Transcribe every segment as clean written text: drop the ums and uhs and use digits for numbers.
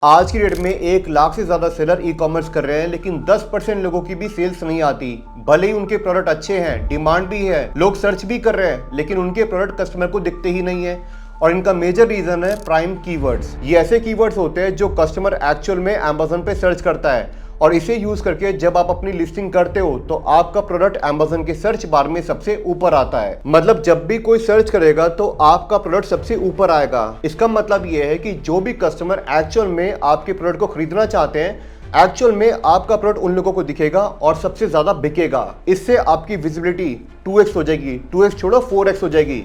आज की डेट में 1 लाख से ज़्यादा सेलर ई कॉमर्स कर रहे हैं, लेकिन 10% लोगों की भी सेल्स नहीं आती। भले ही उनके प्रोडक्ट अच्छे हैं, डिमांड भी है, लोग सर्च भी कर रहे हैं, लेकिन उनके प्रोडक्ट कस्टमर को दिखते ही नहीं है। और इनका मेजर रीजन है प्राइम कीवर्ड्स। ये ऐसे कीवर्ड्स होते हैं जो कस्टमर एक्चुअल में अमेज़न पे सर्च करता है, और इसे यूज करके जब आप अपनी लिस्टिंग करते हो तो आपका प्रोडक्ट अमेज़न के सर्च बार में सबसे ऊपर आता है। मतलब जब भी कोई सर्च करेगा तो आपका प्रोडक्ट सबसे ऊपर आएगा। इसका मतलब ये है कि जो भी कस्टमर एक्चुअल में आपके प्रोडक्ट को खरीदना चाहते हैं, एक्चुअल में आपका प्रोडक्ट उन लोगों को दिखेगा और सबसे ज्यादा बिकेगा। इससे आपकी विजिबिलिटी 2x हो जाएगी, 2x छोड़ो 4x हो जाएगी।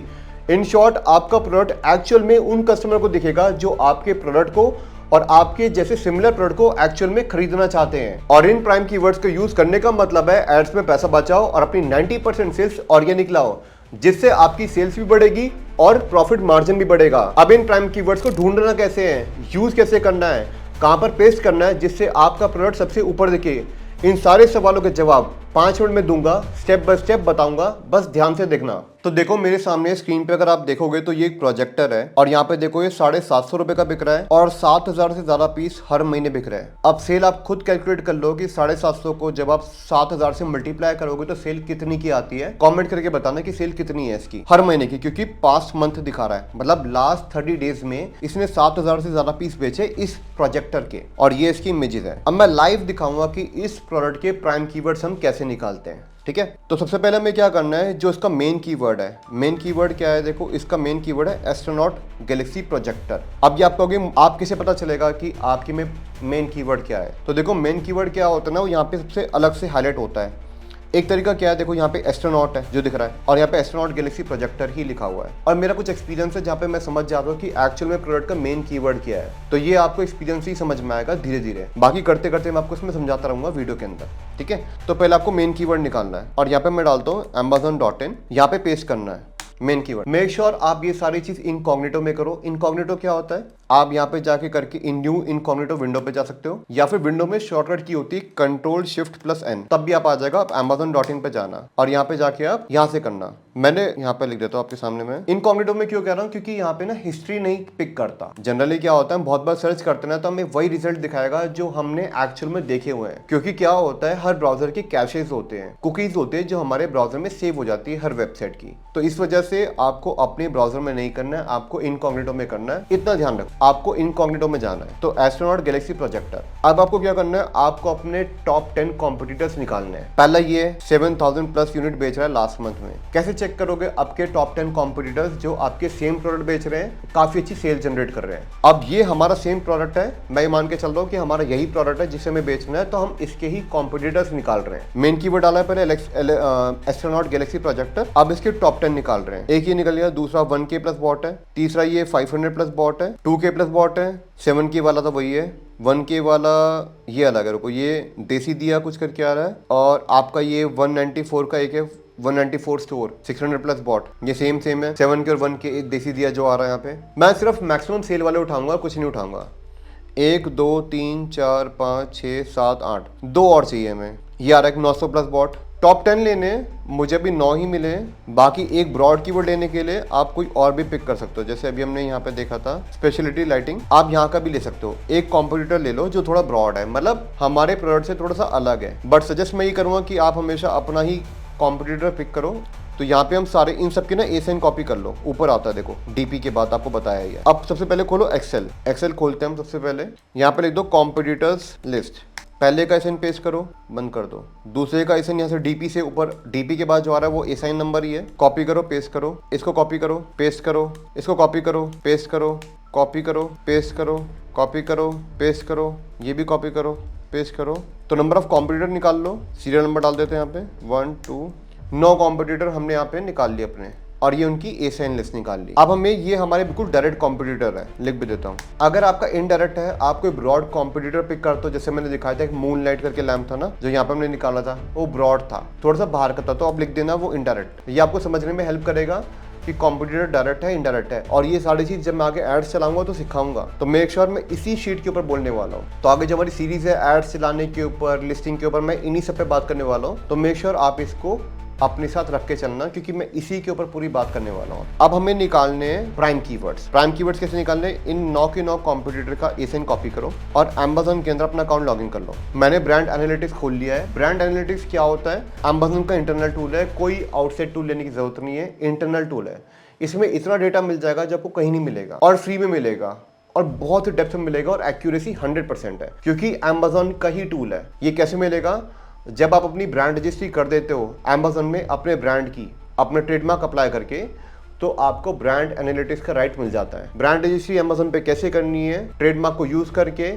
इन शॉर्ट, आपका प्रोडक्ट एक्चुअल में उन कस्टमर को दिखेगा जो आपके प्रोडक्ट को और आपके जैसे सिमिलर प्रोडक्ट को एक्चुअल में खरीदना चाहते हैं। और इन प्राइम कीवर्ड्स को यूज करने का मतलब है एड्स में पैसा बचाओ और अपनी 90% सेल्स ऑर्गेनिक लाओ, जिससे आपकी सेल्स भी बढ़ेगी और प्रॉफिट मार्जिन भी बढ़ेगा। अब इन प्राइम कीवर्ड्स को ढूंढना कैसे है, यूज कैसे करना है, कहां पर पेस्ट करना है जिससे आपका प्रोडक्ट सबसे ऊपर दिखे, इन सारे सवालों के जवाब 5 मिनट में दूंगा, स्टेप बाय स्टेप बताऊंगा, बस ध्यान से देखना। तो देखो मेरे सामने स्क्रीन पे अगर आप देखोगे तो ये एक प्रोजेक्टर है, और यहाँ पे देखो ये 750 रुपए का बिक रहा है और 7000 से ज्यादा पीस हर महीने बिक रहे हैं। अब सेल आप खुद कैलकुलेट कर लो कि 750 को जब आप 7000 से मल्टीप्लाई करोगे तो सेल कितनी की आती है। कॉमेंट करके बताना कि सेल कितनी है इसकी हर महीने की, क्योंकि पास्ट मंथ दिखा रहा है, मतलब लास्ट 30 डेज में इसने 7000 से ज्यादा पीस बेचे इस प्रोजेक्टर के, और ये इसकी इमेजेस है। अब मैं लाइव दिखाऊंगा कि इस प्रोडक्ट के प्राइम कीवर्ड्स हम कैसे निकालते हैं, ठीक है। तो सबसे पहले हमें क्या करना है, जो इसका मेन कीवर्ड है, मेन कीवर्ड क्या है, देखो इसका मेन कीवर्ड है एस्ट्रोनॉट गैलेक्सी प्रोजेक्टर। अब ये आप कहोगे आप किसे पता चलेगा कि आपके में मेन कीवर्ड क्या है। तो देखो मेन कीवर्ड क्या होता है ना, वो यहाँ पे सबसे अलग से हाईलाइट होता है। एक तरीका क्या है, देखो यहाँ पे एस्ट्रोनॉट है जो दिख रहा है, और यहाँ पे एस्ट्रोनॉट गैलेक्सी प्रोजेक्टर ही लिखा हुआ है। और मेरा कुछ एक्सपीरियंस है जहाँ पे मैं समझ जाता हूँ कि एक्चुअल में प्रोडक्ट का मेन कीवर्ड क्या है। तो ये आपको एक्सपीरियंस ही समझ में आएगा धीरे धीरे, बाकी करते करते मैं आपको इसमें समझाता रहूंगा वीडियो के अंदर, ठीक है। तो पहले आपको मेन कीवर्ड निकालना है, और यहाँ पे मैं डालता हूँ amazon.in, यहाँ पे पेस्ट करना है मेन कीवर्ड। मेक श्योर आप ये सारी चीज इनकॉग्निटो में करो। इनकॉग्निटो क्या होता है, आप यहाँ पे जाके करके इन न्यू इनकॉग्निटो विंडो पे जा सकते हो, या फिर विंडो में शॉर्टकट की होती है Ctrl+Shift+N, तब भी आप आ जाएगा। आप amazon.in पे जाना और यहाँ पे जाके आप यहाँ से करना। मैंने यहाँ पे लिख देता हूँ आपके सामने में। इनकॉग्निटो में क्यों कह रहा हूँ, क्योंकि यहाँ पे ना हिस्ट्री नहीं पिक करता। जनरली क्या होता है, हम बहुत बार सर्च करते हैं तो हमें वही रिजल्ट दिखाएगा जो हमने एक्चुअल में देखे हुए हैं। क्योंकि क्या होता है, हर ब्राउजर के कैशेज होते हैं, कुकीज होते हैं जो हमारे ब्राउजर में सेव हो जाती है हर वेबसाइट की। तो इस वजह से आपको अपने ब्राउजर में नहीं करना है, आपको इनकॉग्निटो में करना है। इतना ध्यान रखो, आपको इनकॉग्निटो में जाना है। तो एस्ट्रोनॉट गैलेक्सी प्रोजेक्टर। अब आपको क्या करना है, आपको अपने टॉप 10 कॉम्पिटिटर्स निकालने हैं। पहला ये 7000+ यूनिट बेच रहा है लास्ट मंथ में। कैसे चेक करोगे आपके टॉप 10 कॉम्पिटिटर्स जो आपके सेम प्रोडक्ट बेच रहे हैं, काफी अच्छी सेल जनरेट कर रहे हैं। अब ये हमारा सेम प्रोडक्ट है, मैं ये मान के चल रहा हूँ कि हमारा यही प्रोडक्ट है जिसे हमें बेचना है, तो हम इसके ही कॉम्पिटिटर्स निकाल रहे हैं। मेन कीवर्ड डाला है पहले एस्ट्रोनॉट गैलेक्सी प्रोजेक्टर। अब इसके टॉप 10 निकाल रहे हैं। एक ये निकल गया, दूसरा 1K+ बॉट है, तीसरा ये 500+ बॉट है, 2K+ बॉट है, 7K वाला तो वही है, 1K वाला ये अलग है, रुको ये देसी दिया कुछ करके आ रहा है, और आपका ये 194 का एक है, 194 स्टोर 600+ बॉट, ये सेम है। 7K और 1K एक देसी दिया जो आ रहा है यहाँ पे। मैं सिर्फ मैक्सिमम सेल वाले उठाऊंगा, कुछ नहीं उठाऊंगा। 1 2 3 4 5 6 7 8, 2 और चाहिए हमें। ये आ रहा है 900+ बॉट। टॉप 10 लेने मुझे अभी 9 ही मिले, बाकी एक ब्रॉड कीवर्ड लेने के लिए आप कोई और भी पिक कर सकते हो। जैसे अभी हमने यहाँ पे देखा था स्पेशलिटी लाइटिंग, आप यहाँ का भी ले सकते हो। एक कॉम्पिटिटर ले लो जो थोड़ा ब्रॉड है, मतलब हमारे प्रोडक्ट से थोड़ा सा अलग है, बट सजेस्ट मैं ये करूँगा कि आप हमेशा अपना ही कॉम्पिटिटर पिक करो। तो यहाँ पे हम सारे इन सब की ना एसाइन कॉपी कर लो, ऊपर आता है देखो डीपी के बाद आपको बताया है। अब सबसे पहले खोलो एक्सेल खोलते हैं हम। सबसे पहले यहाँ पे लिख दो कॉम्पिटिटर्स लिस्ट। पहले का एसाइन पेस्ट करो, बंद कर दो। दूसरे का एसाइन यहाँ से डीपी से ऊपर, डीपी के बाद जो आ रहा है वो एसाइन नंबर ही है। कॉपी करो, पेस्ट करो, इसको कॉपी करो, पेस्ट करो, इसको कॉपी करो, पेस्ट करो, कॉपी करो, पेस्ट करो, कॉपी करो, पेस्ट करो, ये भी कॉपी करो, पेस्ट करो। तो नंबर ऑफ कॉम्पिटिटर निकाल लो, सीरियल नंबर डाल देते हैं यहाँ पे 1 2, 9 कॉम्पिटिटर हमने यहाँ पे निकाल लिए अपने, और ये उनकी एसाइन लिस्ट निकाल ली। अब हमें ये हमारे बिल्कुल डायरेक्ट कॉम्पिटिटर है, लिख भी देता हूँ। अगर आपका इनडायरेक्ट है, आप कोई ब्रॉड कॉम्पिटिटर पिक करते हो, जैसे मैंने दिखाया था एक मूनलाइट करके लैम्प था ना जो यहाँ पे हमने निकाला था, वो ब्रॉड था, थोड़ा सा बाहर का था, तो आप लिख देना वो इनडायरेक्ट। ये आपको समझने में हेल्प करेगा कि कॉम्पिटिटर डायरेक्ट है इनडायरेक्ट है। और ये सारी चीज जब मैं आगे एड्स चलाऊंगा तो सिखाऊंगा, तो मेक श्योर मैं इसी शीट के ऊपर बोलने वाला हूँ। तो आगे जो हमारी सीरीज है एड्स चलाने के ऊपर, लिस्टिंग के ऊपर, मैं इन्हीं सब पे बात करने वाला हूँ। तो मेक श्योर आप इसको अपने साथ रख के चलना, क्योंकि मैं इसी के ऊपर पूरी बात करने वाला हूँ। अब हमें निकालने हैं प्राइम कीवर्ड्स। प्राइम कीवर्ड्स कैसे निकालने? इन 9 के 9 कॉम्पिटिटर का एसएन कॉपी करो और Amazon के अंदर अपना अकाउंट लॉगिन कर लो। मैंने ब्रांड एनालिटिक्स खोल लिया है। ब्रांड एनालिटिक्स क्या होता है? Amazon का इंटरनल टूल है, कोई आउटसाइड टूल लेने की जरूरत नहीं है, इंटरनल टूल है। इसमें इतना डेटा मिल जाएगा जो आपको कहीं नहीं मिलेगा, और फ्री में मिलेगा, और बहुत ही डेप्थ में मिलेगा, और एक्यूरेसी 100% है, क्योंकि Amazon का ही टूल है। ये कैसे मिलेगा? जब आप अपनी ब्रांड रजिस्ट्री कर देते हो Amazon में अपने ब्रांड की, अपने ट्रेडमार्क अप्लाई करके, तो आपको ब्रांड एनालिटिक्स का राइट मिल जाता है। ब्रांड रजिस्ट्री Amazon पे कैसे करनी है ट्रेडमार्क को यूज करके,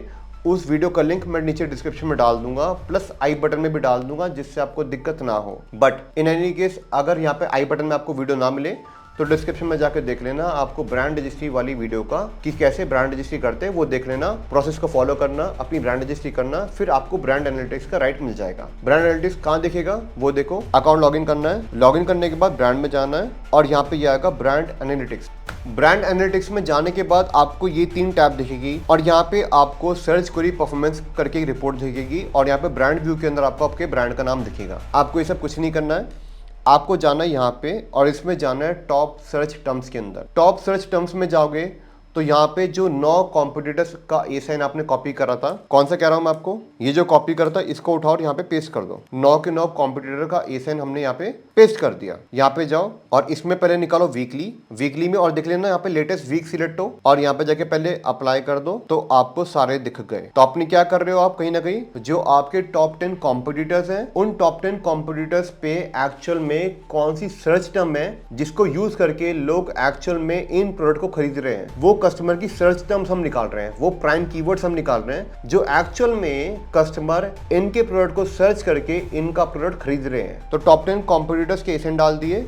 उस वीडियो का लिंक मैं नीचे डिस्क्रिप्शन में डाल दूंगा, प्लस आई बटन में भी डाल दूंगा, जिससे आपको दिक्कत ना हो। बट इन एनी केस अगर यहाँ पे आई बटन में आपको वीडियो ना मिले तो डिस्क्रिप्शन में जाकर देख लेना, आपको ब्रांड रजिस्ट्री वाली वीडियो का कि कैसे ब्रांड रजिस्ट्री करते हैं वो देख लेना, प्रोसेस को फॉलो करना, अपनी ब्रांड रजिस्ट्री करना, फिर आपको ब्रांड एनालिटिक्स का राइट मिल जाएगा। ब्रांड एनालिटिक्स कहाँ दिखेगा वो देखो, अकाउंट लॉगिन करना है, लॉगिन करने के बाद ब्रांड में जाना है और यहाँ पे ये आएगा ब्रांड एनालिटिक्स। ब्रांड एनालिटिक्स में जाने के बाद आपको ये 3 टैब दिखेगी और यहाँ पे आपको सर्च क्वेरी परफॉर्मेंस करके एक रिपोर्ट दिखेगी और यहाँ पे ब्रांड व्यू के अंदर आपको आपके ब्रांड का नाम दिखेगा। आपको ये सब कुछ नहीं करना है, आपको जाना है यहाँ पे और इसमें जाना है टॉप सर्च टर्म्स के अंदर। टॉप सर्च टर्म्स में जाओगे तो यहाँ पे जो 9 कॉम्पिटिटर्स का ए साइन आपने कॉपी करा था, कौन सा कह रहा हूँ मैं आपको, ये जो कॉपी करा था इसको उठाओ और यहाँ पे पेस्ट कर दो। 9 के 9 कॉम्पिटिटर का ए साइन हमने यहाँ पे पेस्ट कर दिया। यहाँ पे जाओ और इसमें पहले निकालो वीकली में, और देख लेना यहाँ पे लेटेस्ट वीक सिलेक्ट हो और यहाँ पे जाके पहले अप्लाई कर दो, तो आपको सारे दिख गए। तो आपने क्या कर रहे हो, आप कहीं ना कहीं जो आपके टॉप 10 कॉम्पिटिटर्स हैं, उन टॉप 10 कॉम्पिटिटर्स पे एक्चुअल में कौन सी सर्च टर्म है जिसको यूज करके लोग एक्चुअल में इन प्रोडक्ट को खरीद रहे हैं, वो कस्टमर की सर्च टर्म्स हम निकाल रहे हैं, वो प्राइम कीवर्ड्स हम निकाल रहे हैं जो एक्चुअल में कस्टमर इनके प्रोडक्ट को सर्च करके इनका प्रोडक्ट खरीद रहे हैं। तो टॉप 10 कॉम्पिटिटर्स के एसेंट डाल दिए,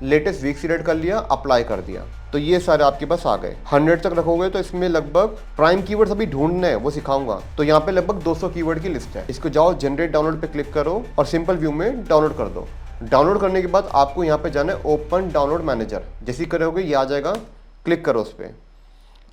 लेटेस्ट वीक सिलेक्ट कर लिया, अप्लाई कर दिया, तो ये सारे आपके पास आ गए। 100 तक रखोगे तो इसमें लगभग प्राइम कीवर्ड्स अभी ढूंढने हैं, वो सिखाऊंगा। तो यहाँ पे लगभग 200 कीवर्ड की लिस्ट है। इसको जाओ जनरेट डाउनलोड पे क्लिक करो और सिंपल व्यू में डाउनलोड कर दो। डाउनलोड करने के बाद आपको यहाँ पे जाना है ओपन डाउनलोड मैनेजर। जैसे ही करोगे ये आ जाएगा, क्लिक करो उस पर,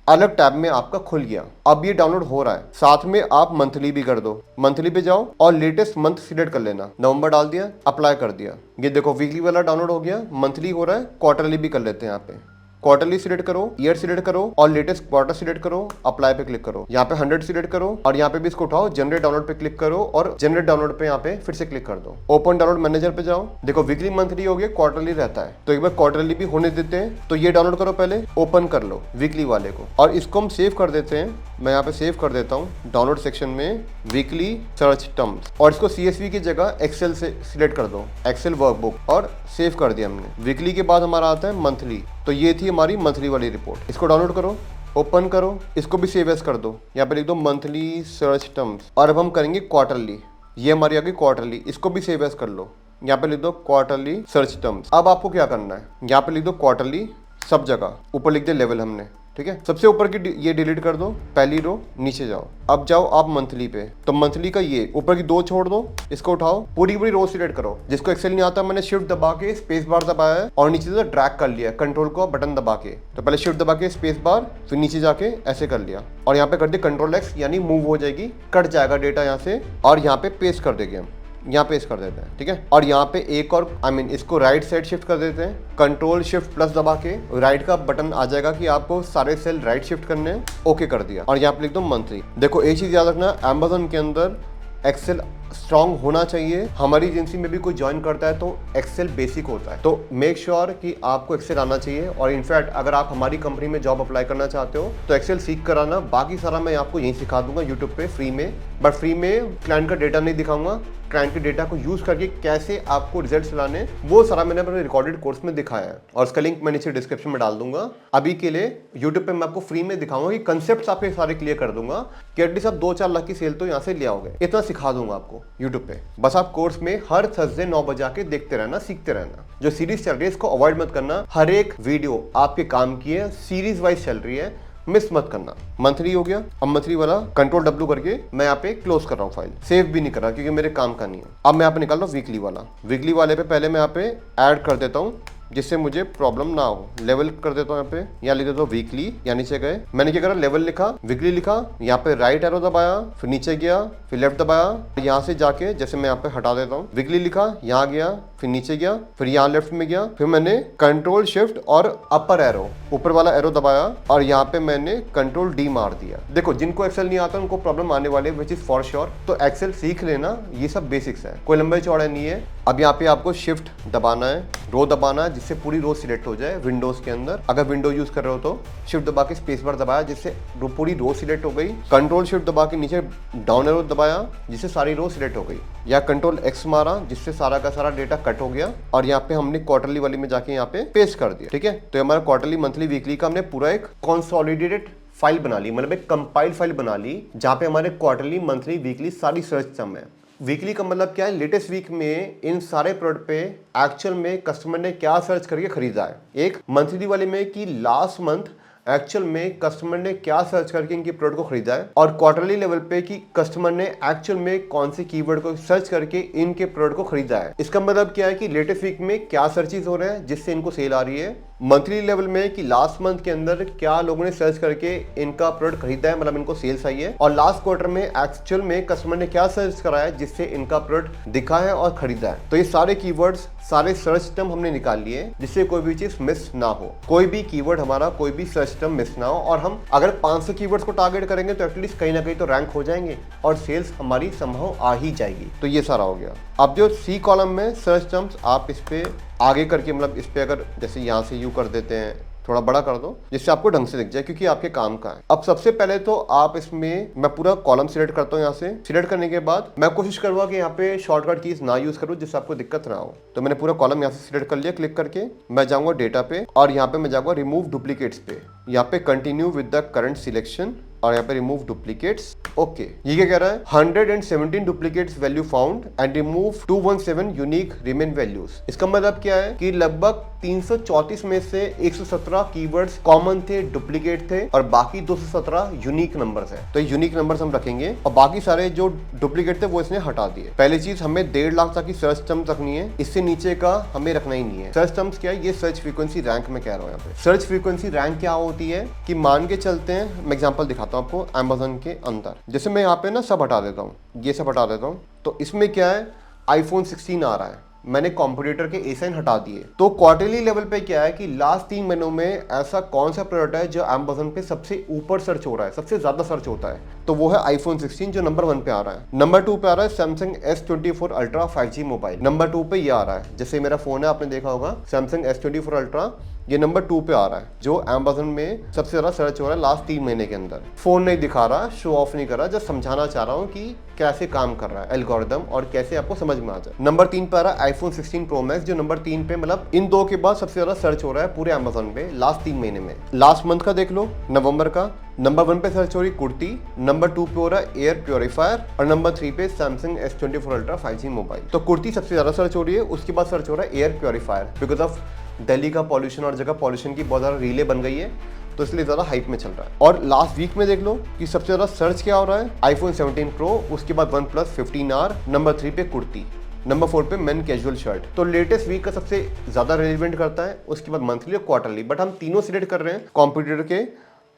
अलग टैब में आपका खुल गया। अब ये डाउनलोड हो रहा है, साथ में आप मंथली भी कर दो। मंथली पे जाओ और लेटेस्ट मंथ सिलेक्ट कर लेना, नवंबर डाल दिया, अप्लाई कर दिया। ये देखो वीकली वाला डाउनलोड हो गया, मंथली हो रहा है, क्वार्टरली भी कर लेते हैं। यहाँ पे क्वार्टरली सिलेक्ट करो, ईयर सिलेक्ट करो और लेटेस्ट क्वार्टर सिलेक्ट करो, अप्लाई पे क्लिक करो। यहाँ पे 100 सिलेक्ट करो और यहाँ पे भी इसको उठाओ, जनरेट डाउनलोड पे क्लिक करो और जनरेट डाउनलोड पे यहाँ पे फिर से क्लिक कर दो। ओपन डाउनलोड मैनेजर पे जाओ, देखो वीकली मंथली हो गया, क्वार्टरली रहता है, तो एक बार क्वार्टरली भी होने देते हैं। तो ये डाउनलोड करो, पहले ओपन कर लो वीकली वाले को और इसको हम सेव कर देते हैं। मैं यहाँ पे सेव कर देता हूँ डाउनलोड सेक्शन में वीकली सर्च टर्म्स, और इसको CSV की जगह एक्सेल से सिलेक्ट कर दो, एक्सेल वर्कबुक, और सेव कर दिया हमने। वीकली के बाद हमारा आता है मंथली, तो ये थी हमारी मंथली वाली रिपोर्ट। इसको डाउनलोड करो, ओपन करो, इसको भी सेव एज कर दो, यहाँ पे लिख दो मंथली सर्च टर्म्स। और अब हम करेंगे क्वार्टरली, ये हमारी आ गई क्वार्टरली, इसको भी सेव एज कर लो, यहाँ पे लिख दो क्वार्टरली सर्च टर्म्स। अब आपको क्या करना है, यहाँ पे लिख दो क्वार्टरली, सब जगह ऊपर लिख दे लेवल हमने, ठीक है। सबसे ऊपर की ये डिलीट कर दो, पहली रो, नीचे जाओ। अब जाओ आप मंथली पे, तो मंथली का ये ऊपर की 2 छोड़ दो, इसको उठाओ, पूरी रो सिलेक्ट करो। जिसको एक्सेल नहीं आता, मैंने शिफ्ट दबा के स्पेस बार दबाया है और नीचे से ड्रैग कर लिया, कंट्रोल को बटन दबा के। तो पहले शिफ्ट दबा के स्पेस बार, फिर नीचे जाके ऐसे कर लिया और यहाँ पे कर दिया कंट्रोल X, यानी मूव हो जाएगी, कट जाएगा डेटा यहाँ से और यहाँ पे पेस्ट कर देंगे हम, यहाँ पेस्ट कर देते हैं, ठीक है। और यहाँ पे एक और इसको राइट साइड शिफ्ट कर देते हैं, कंट्रोल शिफ्ट प्लस दबा के राइट का बटन आ जाएगा कि आपको सारे सेल राइट शिफ्ट करने हैं, ओके कर दिया और यहाँ पे लिख दो मंथली। देखो एक चीज याद रखना, Amazon के अंदर एक्सेल स्ट्रांग होना चाहिए। हमारी एजेंसी में भी कोई ज्वाइन करता है तो एक्सेल बेसिक होता है, तो मेक श्योर कि आपको एक्सेल आना चाहिए। और इनफैक्ट अगर आप हमारी कंपनी में जॉब अप्लाई करना चाहते हो तो एक्सेल सीख कर आना, बाकी सारा मैं आपको यहीं सिखा दूंगा यूट्यूब पे फ्री में। बट फ्री में क्लाइंट का डेटा नहीं दिखाऊंगा, क्लाइंट के डेटा को यूज करके कैसे आपको रिजल्ट लाने, वो सारा मैंने अपने रिकॉर्डेड कोर्स में दिखाया है और उसका लिंक मैं नीचे डिस्क्रिप्शन में डाल दूंगा। अभी के लिए यूट्यूब पे मैं आपको फ्री में दिखाऊंगा कि कंसेप्ट आपके सारे क्लियर कर दूंगा कि एटलीस्ट आप 2-4 लाख की सेल तो यहाँ से ले आओगे, इतना सिखा दूंगा आपको यूट्यूब पे। बस आप कोर्स में हर थर्सडे 9 बजे आके देखते रहना, सीखते रहना। जो सीरीज चल रही है इसको अवॉइड मत करना, हर एक वीडियो आपके काम की है, सीरीज वाइज चल रही है, मिस मत करना। मंथली हो गया, अब मंथली वाला कंट्रोल W करके मैं यहाँ पे क्लोज कर रहा हूँ, फाइल सेव भी नहीं कर रहा क्योंकि मेरे काम का नहीं है। अब मैं यहाँ पे निकाल रहा हूँ वीकली वाला। वीकली वाले पे पहले मैं यहाँ पे ऐड कर देता हूँ जिससे मुझे प्रॉब्लम ना हो। लेवल कर देता हूँ यहाँ पे, यहाँ लिख देता हूँ वीकली, यहाँ नीचे गए, मैंने क्या करा लेवल लिखा, वीकली लिखा, यहाँ पे राइट एरो दबाया, फिर नीचे गया, फिर लेफ्ट दबाया, यहाँ से जाके जैसे मैं यहाँ पे हटा देता हूँ, वीकली लिखा, यहाँ गया, फिर नीचे गया, फिर यहाँ लेफ्ट में गया, फिर मैंने कंट्रोल शिफ्ट और अपर एरो, ऊपर वाला एरो दबाया और यहाँ पे मैंने कंट्रोल डी मार दिया। देखो जिनको एक्सेल नहीं आता उनको प्रॉब्लम आने वाले विच इज फॉर श्योर, तो एक्सेल सीख लेना, ये सब बेसिक्स है, कोई लंबाई चौड़ाई नहीं है। अब यहाँ पे आपको शिफ्ट दबाना है, रो दबाना है जिससे पूरी रो सिलेक्ट हो जाए विंडोज के अंदर। अगर विंडो यूज कर रहे हो तो शिफ्ट दबा के स्पेस बार दबाया जिससे पूरी रो सिलेक्ट हो गई। कंट्रोल शिफ्ट दबा के नीचे डाउन एरो दबाया जिससे सारी रो सिलेक्ट हो गई, या कंट्रोल एक्स मारा जिससे सारा का सारा डेटा कट हो गया और यहाँ पे हमने क्वार्टरली वाली में जाके यहाँ पे पेस्ट कर दिया। ठीक है, तो हमारा क्वार्टरली मंथली वीकली का हमने पूरा एक कंसोलिडेटेड फाइल बना ली, मतलब एक कंपाइल्ड फाइल बना ली जहाँ पे हमारे क्वार्टरली मंथली वीकली सारी सर्च सम है। वीकली का मतलब क्या है, लेटेस्ट वीक में इन सारे प्रोडक्ट पे एक्चुअल में कस्टमर ने क्या सर्च करके खरीदा है। एक मंथली वाले में कि लास्ट मंथ एक्चुअल में कस्टमर ने क्या सर्च करके इनके प्रोडक्ट को खरीदा है, और क्वार्टरली लेवल पे कि कस्टमर ने एक्चुअल में कौन से कीवर्ड को सर्च करके इनके प्रोडक्ट को खरीदा है। इसका मतलब क्या है कि लेटेस्ट वीक में क्या सर्चेज हो रहे हैं जिससे इनको सेल आ रही है। मंथली लेवल में कि लास्ट मंथ के अंदर क्या लोगों ने सर्च करके इनका प्रोडक्ट खरीदा है, मतलब इनको सेल्स आई है। और लास्ट क्वार्टर में एक्चुअल में कस्टमर ने क्या सर्च करा है जिससे इनका प्रोडक्ट दिखा है और खरीदा है। तो ये सारे कीवर्ड्स, सारे सर्च टर्म हमने निकाल लिए जिससे कोई भी चीज मिस ना हो, कोई भी कीवर्ड हमारा, कोई भी सर्च टर्म मिस ना हो। और हम अगर 500 कीवर्ड्स को टारगेट करेंगे तो एटलीस्ट कहीं ना कहीं तो रैंक हो जाएंगे और सेल्स हमारी संभव आ ही जाएगी। तो ये सारा हो गया। अब जो सी कॉलम में सर्च टर्म्स, आप इस पे आगे करके, मतलब इस पे अगर जैसे यहाँ से यू कर देते हैं, थोड़ा बड़ा कर दो जिससे आपको ढंग से दिख जाए क्योंकि आपके काम का है। अब सबसे पहले तो आप इसमें, मैं पूरा कॉलम सिलेक्ट करता हूँ। यहाँ से सिलेक्ट करने के बाद मैं कोशिश करूँगा कि यहाँ पे शॉर्टकट कीज ना यूज करूँ जिससे आपको दिक्कत ना हो। तो मैंने पूरा कॉलम यहाँ से सिलेक्ट कर लिया। क्लिक करके मैं जाऊँगा डेटा पे और यहाँ पे मैं जाऊँगा रिमूव डुप्लीकेट्स पे, यहाँ पे continue with the current selection और यहाँ पे रिमूव डुप्लीकेट्स। ओके, ये क्या कह रहा है, 117 duplicates value found and remove 217 unique remain values. इसका मतलब क्या है कि लगभग 334 में से 117 कीवर्ड्स कॉमन थे, डुप्लीकेट थे, और बाकी 217 यूनिक नंबर्स है। तो यूनिक नंबर्स हम रखेंगे और बाकी सारे जो डुप्लीकेट थे वो इसने हटा दिए। पहली चीज, हमें 1.5 लाख तक की सर्च टर्म्स रखनी है, इससे नीचे का हमें रखना ही नहीं है। सर्च टर्म्स क्या है, ये सर्च फ्रीक्वेंसी रैंक में कह रहा हूँ। यहाँ पे सर्च फ्रीक्वेंसी रैंक क्या होती है कि मान के चलते हैं, मैं एग्जांपल दिखाता हूँ आपको अमेज़न के अंदर। जैसे मैं यहाँ पे ना सब हटा देता हूँ, ये सब हटा देता हूँ, तो इसमें क्या है, आईफोन 16 आ रहा है, मैंने कॉम्पिटिटर के ए साइन हटा दिए। तो क्वार्टरली लेवल पे क्या है कि लास्ट 3 महीनों में ऐसा कौन सा प्रोडक्ट है जो अमेज़न पे सबसे ऊपर सर्च हो रहा है, सबसे ज्यादा सर्च होता है, तो वो है आईफोन 16 जो नंबर 1 पे आ रहा है। नंबर 2 पे आ रहा है Samsung S24 ultra 5G mobile, number 2 पे ये आ रहा है। जैसे मेरा फोन है, आपने देखा होगा सैमसंग S24 अल्ट्रा, ये नंबर 2 पे आ रहा है जो अमेज़न में सबसे ज्यादा सर्च हो रहा है लास्ट 3 महीने के अंदर। फोन नहीं दिखा रहा, शो ऑफ नहीं कर रहा, जस्ट समझाना चाह रहा हूँ कि कैसे काम कर रहा है एल्गोरिदम और कैसे आपको समझ में आ जाए। नंबर 3 पे आ रहा है आईफोन 16 प्रो मैक्स जो नंबर 3 पे, मतलब इन दो के बाद सबसे ज्यादा सर्च हो रहा है पूरे अमेज़न पे लास्ट 3 महीने में। लास्ट मंथ का देख लो, नवंबर का, नंबर 1 पे सर्च हो रही कुर्ती, नंबर 2 पे हो रहा है एयर प्योरीफायर और नंबर 3 पे Samsung S24 ultra 5G mobile. तो कुर्ती सबसे ज्यादा सर्च हो रही है, उसके बाद सर्च हो रहा है air purifier because of Delhi का पॉल्यूशन और जगह पॉल्यूशन की बहुत ज्यादा रीले बन गई है, तो इसलिए ज्यादा हाइप में चल रहा है। और लास्ट वीक में देख लो कि सबसे ज्यादा सर्च क्या हो रहा है, आईफोन 17 प्रो, उसके बाद OnePlus 15R, नंबर 3 पे कुर्ती, नंबर 4 पे मेन कैजुअल शर्ट। तो लेटेस्ट वीक का सबसे ज्यादा रेलिवेंट करता है, उसके बाद मंथली और क्वार्टरली, बट हम तीनों सिलेक्ट कर रहे हैं कॉम्पिटिटर के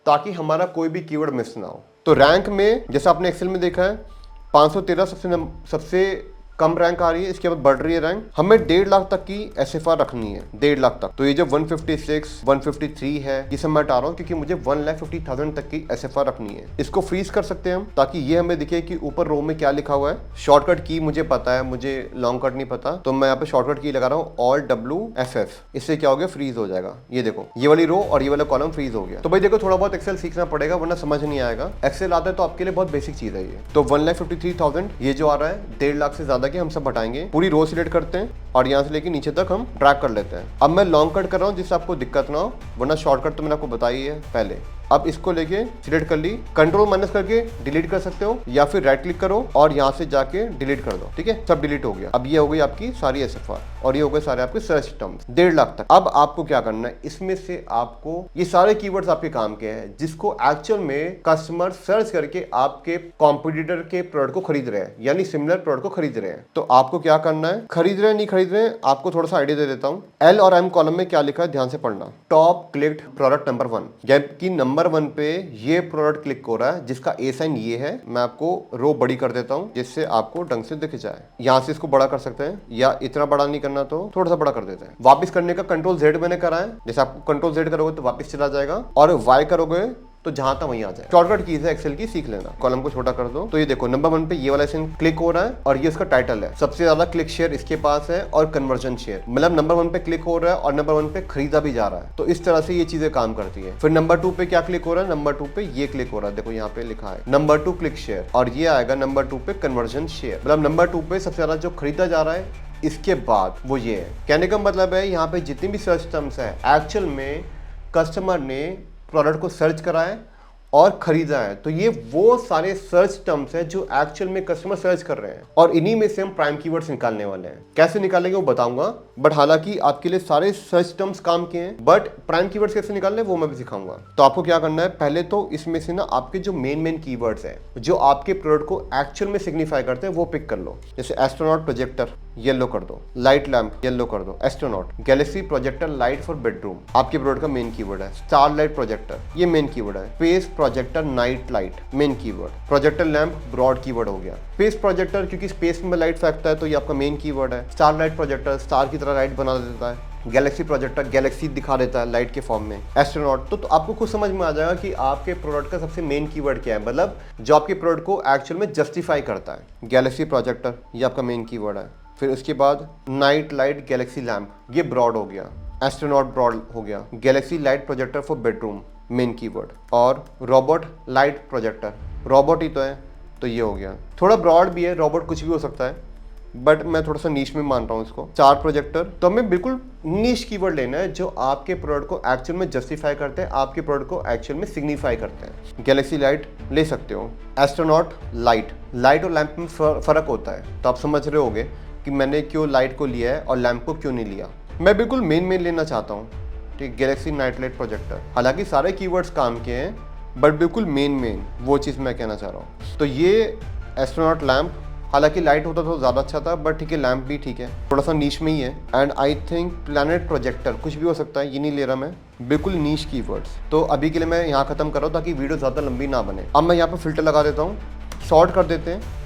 ताकि हमारा कोई भी कीवर्ड मिस ना हो। तो रैंक में जैसा आपने एक्सेल में देखा है 513 सबसे कम रैंक आ रही है, इसके बाद बढ़ रही है रैंक। हमें 1.5 लाख तक की SFR रखनी है, 1.5 लाख तक। तो ये जो 156, 153 है, ये सब मैं हटा रहा हूँ क्योंकि मुझे 1,50,000 तक की SFR रखनी है। इसको फ्रीज कर सकते हैं हम ताकि ये हमें दिखे कि ऊपर रो में क्या लिखा हुआ है। शॉर्टकट की मुझे पता है, मुझे लॉन्ग कट नहीं पता, तो मैं यहाँ पे शॉर्टकट की लगा रहा हूँ ALT+WFF। इससे क्या हो गया, फ्रीज हो जाएगा। ये देखो, ये वाली रो और ये वाला कॉलम फ्रीज हो गया। तो भाई देखो, थोड़ा बहुत एक्सेल सीखना पड़ेगा वरना समझ नहीं आएगा। एक्सेल आता है तो आपके लिए बहुत बेसिक चीज है ये। तो 1,53,000 ये जो आ रहा है, 1.5 लाख से ज्यादा के हम सब हटाएंगे। पूरी रो सिलेक्ट करते हैं और यहाँ से लेके नीचे तक हम ड्रैग कर लेते हैं। अब मैं लॉन्ग कट कर रहा हूँ जिससे आपको दिक्कत ना हो, वरना शॉर्टकट तो मैंने आपको बताई है पहले। अब इसको लेके सिलेक्ट कर ली, कंट्रोल माइनस करके डिलीट कर सकते हो या फिर राइट क्लिक करो और यहाँ से जाके डिलीट कर दो। ठीक है, सब डिलीट हो गया। अब ये हो गई आपकी सारी SFR और ये हो गए सारे आपके सर्च टर्म्स 1.5 लाख तक। अब आपको क्या करना है, इसमें से आपको ये सारे कीवर्ड्स आपके काम के हैं जिसको एक्चुअल में कस्टमर सर्च करके आपके कॉम्पिटिटर के प्रोडक्ट को खरीद रहे हैं, यानी सिमिलर प्रोडक्ट को खरीद रहे हैं। तो आपको क्या करना है, खरीद रहे हैं नहीं खरीद रहे हैं, आपको थोड़ा सा आइडिया दे देता हूँ। L और M कॉलम में क्या लिखा है ध्यान से पढ़ना। टॉप क्लिक्ड प्रोडक्ट नंबर 1, जबकि नंबर 1 पे ये प्रोडक्ट क्लिक हो रहा है जिसका A साइन ये है। मैं आपको रो बड़ी कर देता हूँ जिससे आपको ढंग से दिख जाए। यहाँ से इसको बड़ा कर सकते हैं या इतना बड़ा नहीं करना तो थोड़ा सा बड़ा कर देते हैं। वापस करने का कंट्रोल Z मैंने करा है, जैसे आपको कंट्रोल Z करोगे तो वापस चला जाएगा और Y करोगे तो जहां था वहीं आ जाए। शॉर्टकट कीज है एक्सेल की, सीख लेना। कॉलम को छोटा कर दो तो ये देखो नंबर 1 पे ये वाला सेन क्लिक हो रहा है और ये इसका टाइटल है। सबसे ज्यादा क्लिक शेयर इसके पास है और कन्वर्जन शेयर, मतलब नंबर 1 पे क्लिक हो रहा है और नंबर 1 पे खरीदा भी जा रहा है। तो इस तरह से ये चीजें काम करती है। फिर नंबर 2 पे क्या क्लिक हो रहा है, नंबर 2 पे ये क्लिक हो रहा है, देखो यहाँ पे लिखा है नंबर 2 क्लिक शेयर और ये आएगा नंबर 2 पे कन्वर्जन शेयर, मतलब नंबर 2 पे सबसे ज्यादा जो खरीदा जा रहा है। इसके बाद वो ये है, कहने का मतलब है यहाँ पे जितनी भी सर्च टर्म्स है एक्चुअल में कस्टमर ने प्रोडक्ट को सर्च करा है और खरीदा है। तो ये वो सारे सर्च टर्म्स हैं जो एक्चुअल में कस्टमर सर्च कर रहे हैं और इन्हीं में से हम प्राइम कीवर्ड्स निकालने वाले हैं। कैसे निकालेंगे वो बताऊंगा, बट हालांकि आपके लिए सारे सर्च टर्म्स काम के हैं, बट प्राइम कीवर्ड्स कैसे निकालने वो मैं भी सिखाऊंगा। तो आपको क्या करना है, पहले तो इसमें से ना आपके जो मेन कीवर्ड्स हैं जो आपके प्रोडक्ट को एक्चुअल में सिग्निफाई करते हैं वो पिक कर लो। जैसे एस्ट्रोनॉट प्रोजेक्टर येलो कर दो, लाइट लैंप येलो कर दो, astronaut, galaxy projector light for bedroom आपके प्रोडक्ट का मेन कीवर्ड है। स्टार लाइट प्रोजेक्टर ये मेन कीवर्ड है। Space projector night light main keyword. Projector lamp broad keyword हो गया। स्पेस प्रोजेक्टर क्योंकि स्पेस में लाइट फेंकता है तो ये आपका मेन कीवर्ड है। स्टार लाइट प्रोजेक्टर स्टार की तरह लाइट बना देता है। गैलेक्सी प्रोजेक्टर गैलेक्सी दिखा देता है लाइट के फॉर्म में। एस्ट्रोनॉट तो आपको खुद समझ में आ जाएगा कि आपके प्रोडक्ट का सबसे मेन कीवर्ड क्या है, मतलब जो आपके प्रोडक्ट को एक्चुअल में जस्टिफाई करता है। गैलेक्सी प्रोजेक्टर ये आपका मेन कीवर्ड है। फिर उसके बाद नाइट लाइट गैलेक्सी लैंप ये ब्रॉड हो गया। एस्ट्रोनॉट ब्रॉड हो गया। Galaxy light projector for bedroom main keyword. और रोबोट लाइट प्रोजेक्टर रोबोट ही तो है तो ये हो गया। थोड़ा ब्रॉड भी है, रोबोट कुछ भी हो सकता है बट मैं थोड़ा सा नीश में मान रहा हूँ इसको। चार प्रोजेक्टर तो हमें बिल्कुल नीश कीवर्ड लेना है जो आपके प्रोडक्ट को एक्चुअल में जस्टिफाई करते हैं, आपके प्रोडक्ट को एक्चुअल में सिग्निफाई करते हैं। गैलेक्सी लाइट ले सकते हो। एस्ट्रोनॉट लाइट और लैंप में फर्क होता है तो आप समझ रहे होगे कि मैंने क्यों लाइट को लिया है और लैंप को क्यों नहीं लिया। मैं बिल्कुल मेन लेना चाहता हूँ, ठीक। गैलेक्सी नाइट लाइट प्रोजेक्टर, हालांकि सारे कीवर्ड्स काम के हैं बट बिल्कुल मेन वो चीज़ मैं कहना चाह रहा हूँ। तो ये एस्ट्रोनॉट लैंप, हालांकि लाइट होता तो ज़्यादा अच्छा था बट ठीक है, लैंप भी ठीक है, थोड़ा सा नीश में ही है। And I think planet projector कुछ भी हो सकता है, ये नहीं ले रहा मैं, बिल्कुल नीश कीवर्ड्स। तो अभी के लिए मैं यहाँ खत्म कर रहा हूँ ताकि वीडियो ज़्यादा लंबी ना बने। अब मैं यहाँ पर फिल्टर लगा देता हूँ, सॉर्ट कर देते हैं।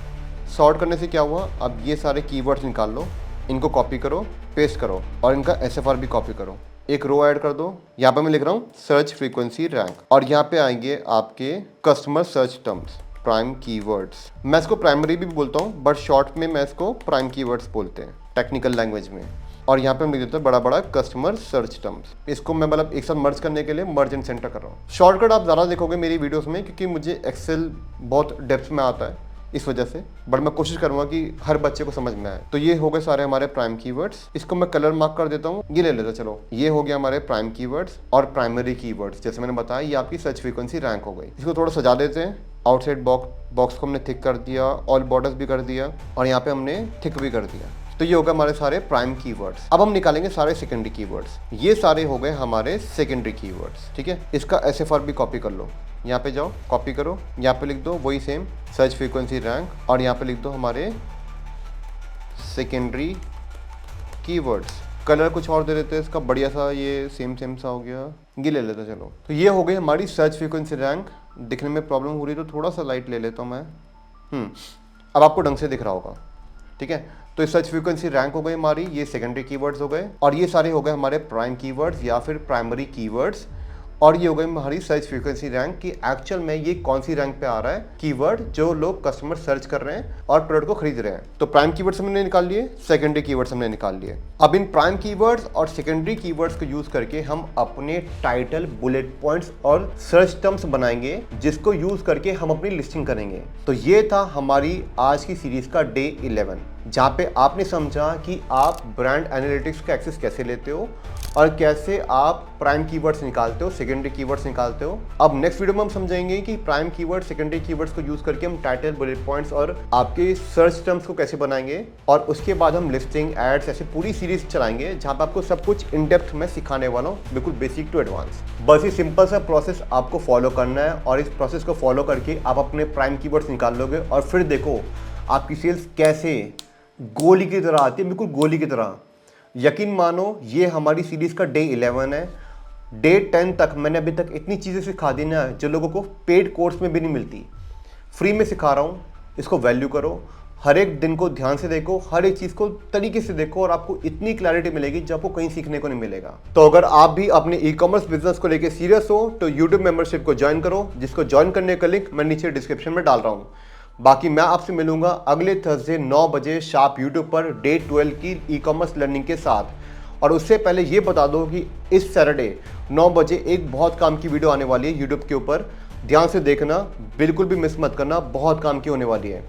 सॉर्ट करने से क्या हुआ, अब ये सारे कीवर्ड्स निकाल लो, इनको कॉपी करो, पेस्ट करो और इनका SFR भी कॉपी करो। एक रो ऐड कर दो। यहाँ पे मैं लिख रहा हूँ सर्च फ्रीक्वेंसी रैंक और यहाँ पे आएंगे आपके customer search terms prime keywords. मैं इसको प्राइमरी भी बोलता हूँ बट शॉर्ट में मैं इसको प्राइम कीवर्ड्स बोलते हैं टेक्निकल लैंग्वेज में। और यहाँ पे मैं लिख देता हूँ बड़ा कस्टमर सर्च टर्म्स। इसको मैं मतलब एक साथ मर्ज करने के लिए मर्ज एंड सेंटर कर रहा हूँ। शॉर्टकट आप ज़्यादा देखोगे मेरी वीडियोस में क्योंकि मुझे एक्सेल बहुत डेप्थ में आता है इस वजह से, बट मैं कोशिश करूंगा कि हर बच्चे को समझ में आए। तो ये हो गए सारे हमारे प्राइम कीवर्ड्स। इसको मैं कलर मार्क कर देता हूँ, ये ले लेता चलो। ये हो गया हमारे प्राइम कीवर्ड्स और प्राइमरी कीवर्ड्स। जैसे मैंने बताया ये आपकी सर्च फ्रीक्वेंसी रैंक हो गई। इसको थोड़ा सजा देते हैं। आउटसाइड बॉक्स को हमने थिक कर दिया, ऑल बॉर्डर्स भी कर दिया और यहाँ पे हमने थिक भी कर दिया। तो ये होगा हमारे सारे प्राइम कीवर्ड्स। अब हम निकालेंगे सारे सेकेंडरी कीवर्ड्स। ये सारे हो गए हमारे सेकेंडरी कीवर्ड्स, ठीक है। इसका SFR भी कॉपी कर लो। यहाँ पे जाओ, कॉपी करो, यहाँ पे लिख दो वही सेम सर्च फ्रीक्वेंसी रैंक और यहाँ पे लिख दो हमारे सेकेंडरी कीवर्ड्स। कलर कुछ और दे देते हैं इसका, बढ़िया सा, ये सेम सा हो गया, ये ले लेते चलो। तो ये हो गई हमारी सर्च फ्रीक्वेंसी रैंक। दिखने में प्रॉब्लम हो रही है तो थोड़ा सा लाइट ले लेता हूँ मैं। अब आपको ढंग से दिख रहा होगा, ठीक है। तो सर्च फ्रीक्वेंसी रैंक हो गई हमारी, ये सेकेंडरी कीवर्ड्स हो गए और ये सारे हो गए हमारे प्राइम कीवर्ड्स या फिर प्राइमरी कीवर्ड्स। और ये हो गई हमारी सर्च फ्रीक्वेंसी रैंक कि एक्चुअल में ये कौन सी रैंक पे आ रहा है कीवर्ड जो लोग कस्टमर सर्च कर रहे हैं और प्रोडक्ट को खरीद रहे हैं। तो प्राइम कीवर्ड्स हमने निकाल लिए, सेकेंडरी कीवर्ड्स हमने निकाल लिए। अब इन प्राइम कीवर्ड्स और सेकेंडरी कीवर्ड्स को यूज करके हम अपने टाइटल, बुलेट पॉइंट्स और सर्च टर्म्स बनाएंगे जिसको यूज करके हम अपनी लिस्टिंग करेंगे। तो ये था हमारी आज की सीरीज का डे 11। जहाँ पे आपने समझा कि आप ब्रांड एनालिटिक्स का एक्सेस कैसे लेते हो और कैसे आप प्राइम कीवर्ड्स निकालते हो, सेकेंडरी कीवर्ड्स निकालते हो। अब नेक्स्ट वीडियो में हम समझेंगे कि प्राइम कीवर्ड, सेकेंडरी कीवर्ड्स को यूज करके हम टाइटल, बुलेट पॉइंट्स और आपके सर्च टर्म्स को कैसे बनाएंगे, और उसके बाद हम लिस्टिंग, एड्स, ऐसे पूरी सीरीज चलाएंगे जहाँ पे आपको सब कुछ इन डेप्थ में सिखाने वाला हूँ, बिल्कुल बेसिक टू एडवांस। बस ये सिंपल सा प्रोसेस आपको फॉलो करना है और इस प्रोसेस को फॉलो करके आप अपने प्राइम कीवर्ड्स निकाल लोगे और फिर देखो आपकी सेल्स कैसे गोली की तरह आती है, बिल्कुल गोली की तरह। यकीन मानो ये हमारी सीरीज का डे 11 है। डे 10 तक मैंने अभी तक इतनी चीज़ें सिखा दी ना जो लोगों को पेड कोर्स में भी नहीं मिलती। फ्री में सिखा रहा हूँ, इसको वैल्यू करो, हर एक दिन को ध्यान से देखो, हर एक चीज़ को तरीके से देखो और आपको इतनी क्लैरिटी मिलेगी जो आपको कहीं सीखने को नहीं मिलेगा। तो अगर आप भी अपने ई कॉमर्स बिजनेस को लेकर सीरियस हो तो यूट्यूब मेंबरशिप को ज्वाइन करो, जिसको ज्वाइन करने का लिंक मैं नीचे डिस्क्रिप्शन में डाल रहा हूँ। बाकी मैं आपसे मिलूंगा अगले थर्सडे 9 बजे शार्प यूट्यूब पर डे 12 की ई कॉमर्स लर्निंग के साथ। और उससे पहले ये बता दो कि इस सैटरडे 9 बजे एक बहुत काम की वीडियो आने वाली है यूट्यूब के ऊपर, ध्यान से देखना, बिल्कुल भी मिस मत करना, बहुत काम की होने वाली है।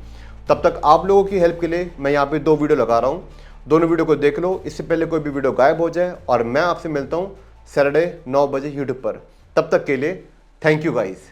तब तक आप लोगों की हेल्प के लिए मैं यहाँ पे 2 वीडियो लगा रहा हूँ, दोनों वीडियो को देख लो, इससे पहले कोई भी वीडियो गायब हो जाए। और मैं आपसे मिलता हूँ सैटरडे 9 बजे यूट्यूब पर। तब तक के लिए थैंक यू गाइस।